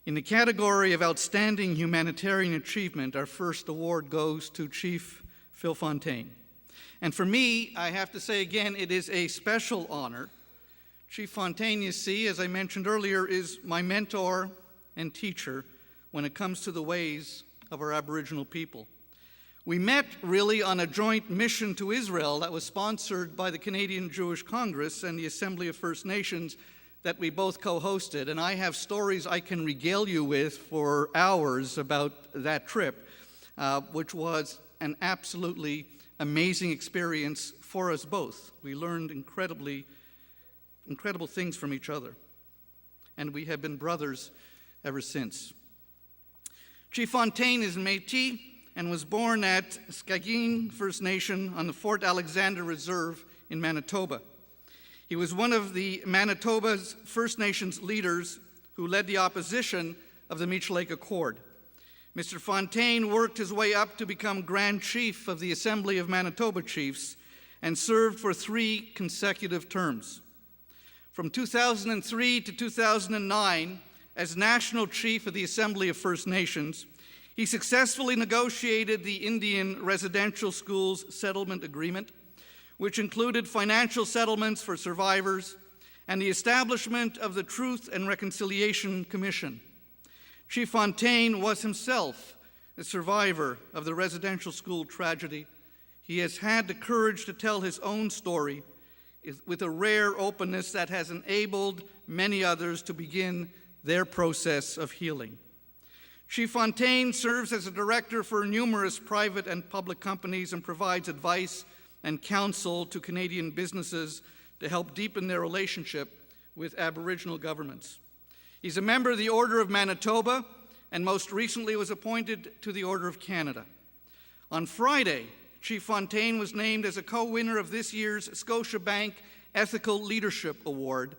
In the category of outstanding humanitarian achievement, our first award goes to Chief Phil Fontaine. And for me, I have to say again, it is a special honor. Chief Fontaine, you see, as I mentioned earlier, is my mentor and teacher when it comes to the ways of our Aboriginal people. We met really on a joint mission to Israel that was sponsored by the Canadian Jewish Congress and the Assembly of First Nations that we both co-hosted, and I have stories I can regale you with for hours about that trip, which was an absolutely amazing experience for us both. We learned incredible things from each other, and we have been brothers ever since. Chief Fontaine is Métis and was born at Skageen First Nation on the Fort Alexander Reserve in Manitoba. He was one of the Manitoba's First Nations leaders who led the opposition of the Meech Lake Accord. Mr. Fontaine worked his way up to become Grand Chief of the Assembly of Manitoba Chiefs and served for 3 consecutive terms. From 2003 to 2009, as National Chief of the Assembly of First Nations, he successfully negotiated the Indian Residential Schools Settlement Agreement, which included financial settlements for survivors and the establishment of the Truth and Reconciliation Commission. Chief Fontaine was himself a survivor of the residential school tragedy. He has had the courage to tell his own story with a rare openness that has enabled many others to begin their process of healing. Chief Fontaine serves as a director for numerous private and public companies and provides advice and counsel to Canadian businesses to help deepen their relationship with Aboriginal governments. He's a member of the Order of Manitoba and most recently was appointed to the Order of Canada. On Friday, Chief Fontaine was named as a co-winner of this year's Scotiabank Ethical Leadership Award,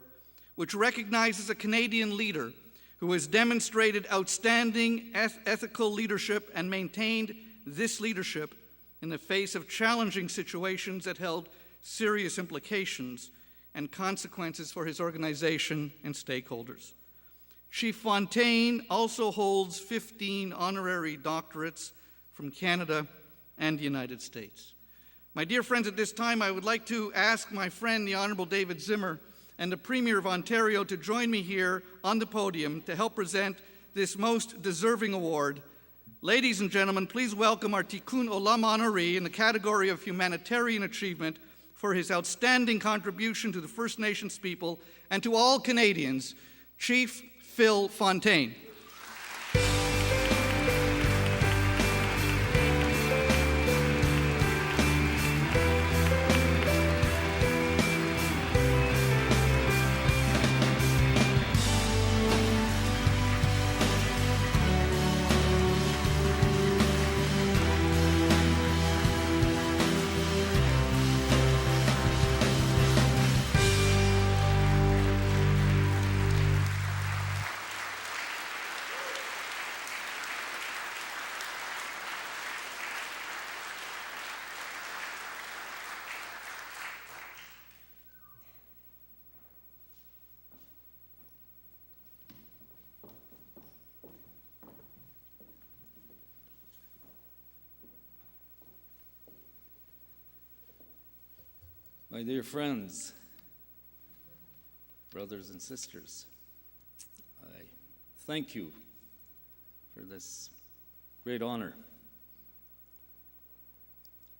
which recognizes a Canadian leader who has demonstrated outstanding ethical leadership and maintained this leadership in the face of challenging situations that held serious implications and consequences for his organization and stakeholders. Chief Fontaine also holds 15 honorary doctorates from Canada and the United States. My dear friends, at this time I would like to ask my friend, the Honorable David Zimmer, and the Premier of Ontario to join me here on the podium to help present this most deserving award. Ladies and gentlemen, please welcome our tikun olam honoree in the category of humanitarian achievement for his outstanding contribution to the First Nations people and to all Canadians, Chief Phil Fontaine. My dear friends, brothers and sisters, I thank you for this great honor.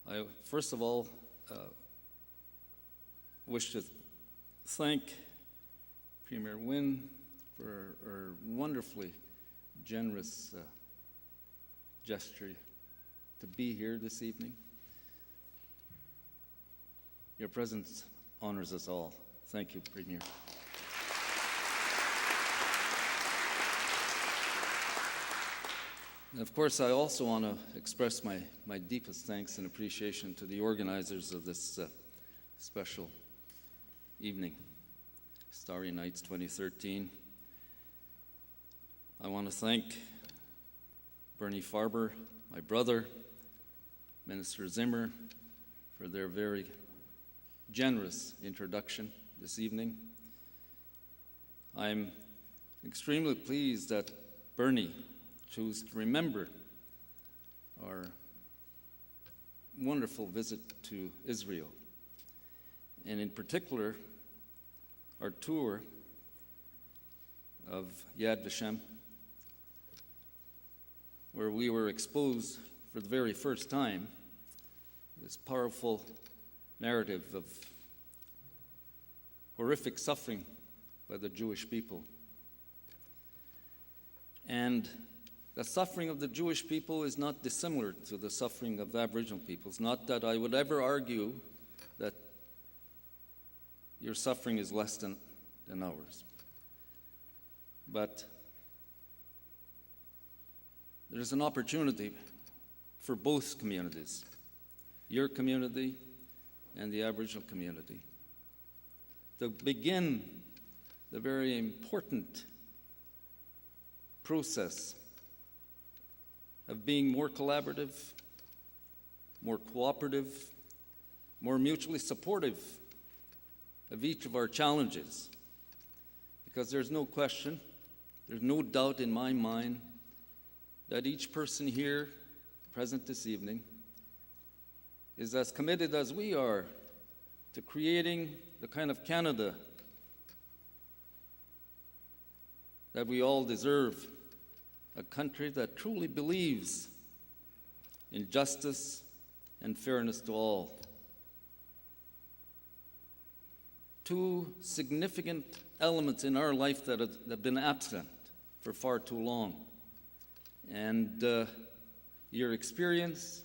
I first of all wish to thank Premier Wynne for her wonderfully generous gesture to be here this evening. Your presence honors us all. Thank you, Premier. And of course, I also want to express my deepest thanks and appreciation to the organizers of this special evening, Starry Nights 2013. I want to thank Bernie Farber, my brother, Minister Zimmer, for their very generous introduction this evening. I'm extremely pleased that Bernie choose to remember our wonderful visit to Israel, and in particular, our tour of Yad Vashem, where we were exposed for the very first time this powerful narrative of horrific suffering by the Jewish people. And the suffering of the Jewish people is not dissimilar to the suffering of the Aboriginal peoples. Not that I would ever argue that your suffering is less than ours. But there's an opportunity for both communities, your community and the Aboriginal community, to begin the very important process of being more collaborative, more cooperative, more mutually supportive of each of our challenges. Because there's no question, there's no doubt in my mind that each person here present this evening is as committed as we are to creating the kind of Canada that we all deserve, a country that truly believes in justice and fairness to all. Two significant elements in our life that have been absent for far too long. And your experience,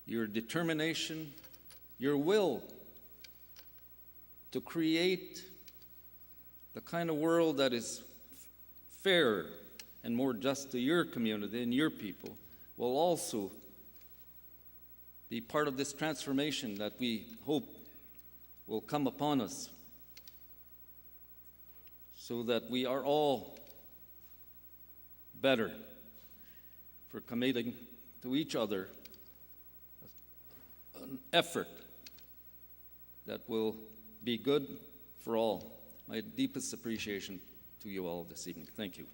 your determination, your will to create the kind of world that is fair and more just to your community and your people will also be part of this transformation that we hope will come upon us, so that we are all better for committing to each other an effort that will be good for all. My deepest appreciation to you all this evening. Thank you.